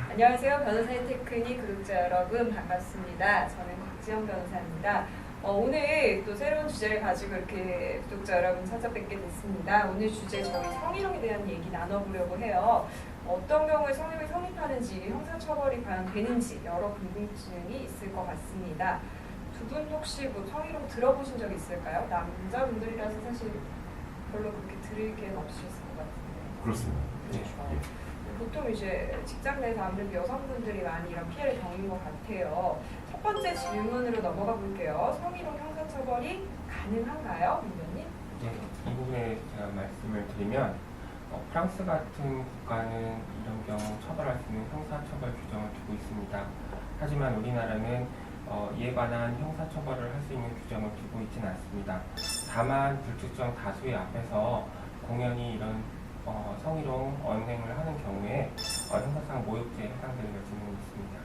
안녕하세요. 변호사의 테크닉 구독자 여러분 반갑습니다. 저는 곽지연 변호사입니다. 오늘 또 새로운 주제를 가지고 이렇게 구독자 여러분 찾아뵙게 됐습니다. 오늘 주제 저희 성희롱에 대한 얘기 나눠보려고 해요. 어떤 경우에 성희롱이 성립하는지, 형사처벌이 과연 되는지 여러 궁금증이 있을 것 같습니다. 두 분 혹시 뭐 성희롱 들어보신 적 있을까요? 남자분들이라서 사실 별로 그렇게 들을 기회는 없으셨을 것 같은데. 그렇습니다. 그렇죠. 보통 이제 직장 내에서 아무래도 여성분들이 많이 이런 피해를 겪는 것 같아요. 첫 번째 질문으로 넘어가 볼게요. 성희롱 형사처벌이 가능한가요, 민변님? 네, 이 부분에 제가 말씀을 드리면 프랑스 같은 국가는 이런 경우 처벌할 수 있는 형사처벌 규정을 두고 있습니다. 하지만 우리나라는 이에 관한 형사처벌을 할 수 있는 규정을 두고 있지는 않습니다. 다만 불특정 다수의 앞에서 공연히 이런 성희롱 언행을 하는 경우에 형사상 모욕죄에 해당되는 것은 있습니다.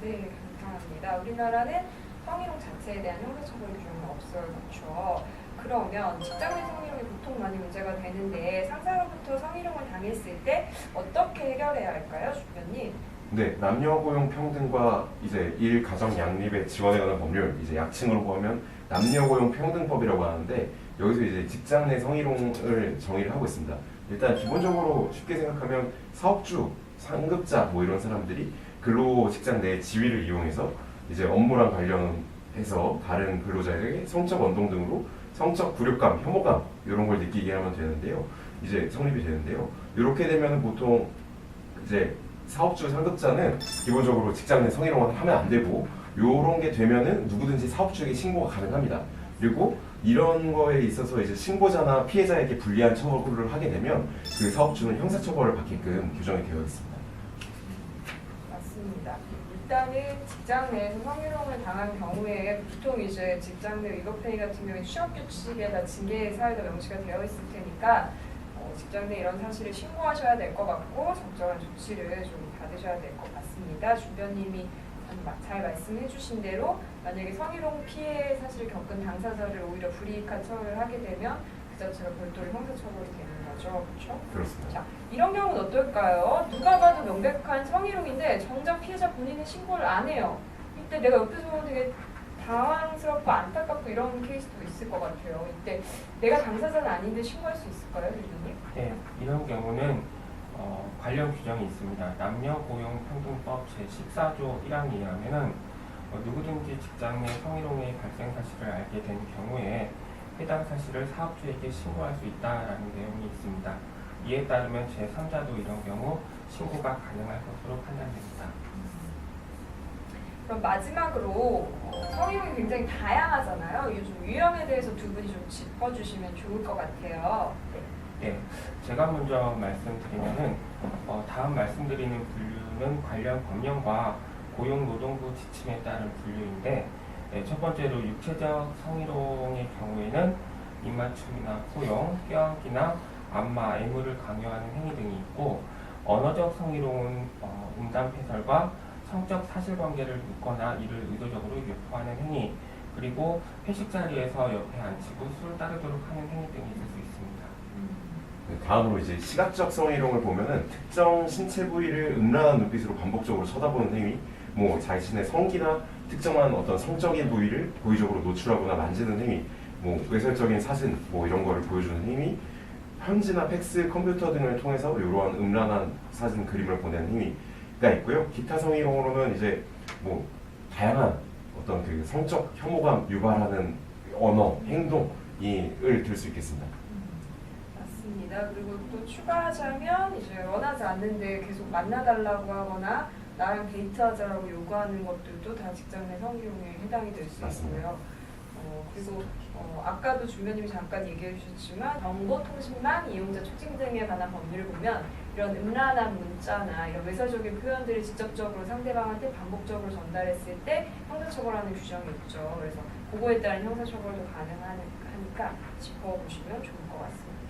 네, 감사합니다. 우리나라는 성희롱 자체에 대한 형사처벌 규정은 없어요. 그렇죠? 그러면 직장 내 성희롱이 보통 많이 문제가 되는데 상사로부터 성희롱을 당했을 때 어떻게 해결해야 할까요, 주변님? 네, 남녀 고용 평등과 이제 일 가정 양립에 지원에 관한 법률, 이제 약칭으로 보면 남녀 고용 평등법이라고 하는데 여기서 이제 직장 내 성희롱을 정의를 하고 있습니다. 일단 기본적으로 쉽게 생각하면 사업주, 상급자 뭐 이런 사람들이 근로 직장 내 지위를 이용해서 이제 업무랑 관련해서 다른 근로자에게 성적 언동 등으로 성적 굴욕감, 혐오감 이런 걸 느끼게 하면 되는데요. 이제 성립이 되는데요. 이렇게 되면 보통 이제 사업주, 상급자는 기본적으로 직장 내 성희롱을 하면 안 되고 이런 게 되면은 누구든지 사업주에게 신고가 가능합니다. 그리고 이런 거에 있어서 이제 신고자나 피해자에게 불리한 처벌을 하게 되면 그 사업주는 형사처벌을 받게끔 규정이 되어 있습니다. 맞습니다. 일단은 직장 내에서 성희롱을 당한 경우에 보통 이제 직장 내 위법행위 같은 경우에 취업규칙에다 징계 사유가 명시가 되어 있을 테니까 직장 내 이런 사실을 신고하셔야 될 것 같고 적절한 조치를 좀 받으셔야 될 것 같습니다. 주변님이 잘 말씀해 주신 대로 만약에 성희롱 피해 사실을 겪은 당사자를 오히려 불이익한 처벌을 하게 되면 그 자체가 별도로 형사처벌이 되는 거죠. 그렇죠? 그렇습니다. 자, 이런 경우는 어떨까요? 누가 봐도 명백한 성희롱인데 정작 피해자 본인은 신고를 안 해요. 이때 내가 옆에서 보면 되게 당황스럽고 안타깝고 이런 케이스도 있을 것 같아요. 이때 내가 당사자는 아닌데 신고할 수 있을까요, 대표님? 네, 이런 경우는 관련 규정이 있습니다. 남녀고용평등법 제14조 1항에 의하면은 누구든지 직장 내 성희롱의 발생 사실을 알게 된 경우에 해당 사실을 사업주에게 신고할 수 있다라는 내용이 있습니다. 이에 따르면 제3자도 이런 경우 신고가 가능할 것으로 판단됩니다. 그럼 마지막으로 성희롱이 굉장히 다양하잖아요. 요즘 유형에 대해서 두 분이 좀 짚어주시면 좋을 것 같아요. 네, 제가 먼저 말씀드리면은 다음 말씀드리는 분류는 관련 법령과 고용노동부 지침에 따른 분류인데 첫 번째로 육체적 성희롱의 경우에는 입맞춤이나 포용, 껴안기나 안마, 애무를 강요하는 행위 등이 있고 언어적 성희롱은 음담패설과 성적 사실관계를 묻거나 이를 의도적으로 유포하는 행위 그리고 회식 자리에서 옆에 앉히고 술 따르도록 하는 행위 등이 있을 수 있습니다. 네, 다음으로 이제 시각적 성희롱을 보면은 특정 신체 부위를 음란한 눈빛으로 반복적으로 쳐다보는 행위, 뭐 자신의 성기나 특정한 어떤 성적인 부위를 고의적으로 노출하거나 만지는 행위, 뭐 외설적인 사진, 뭐 이런 거를 보여주는 행위, 편지나 팩스, 컴퓨터 등을 통해서 이러한 음란한 사진, 그림을 보내는 행위가 있고요. 기타 성희롱으로는 이제 뭐 다양한 어떤 그 성적 혐오감 유발하는 언어, 행동을 들 수 있겠습니다. 맞습니다. 그리고 또 추가하자면 이제 원하지 않는데 계속 만나달라고 하거나 나랑 데이트하자라고 요구하는 것들도 다 직장 내 성희롱에 해당이 될 수 있고요. 그리고 아까도 주변님이 잠깐 얘기해 주셨지만 정보통신망 이용자 촉진 등에 관한 법률을 보면 이런 음란한 문자나 이런 외설적인 표현들을 직접적으로 상대방한테 반복적으로 전달했을 때 형사처벌하는 규정이 있죠. 그래서 그거에 따른 형사처벌도 가능하니까 짚어보시면 좋을 것 같습니다.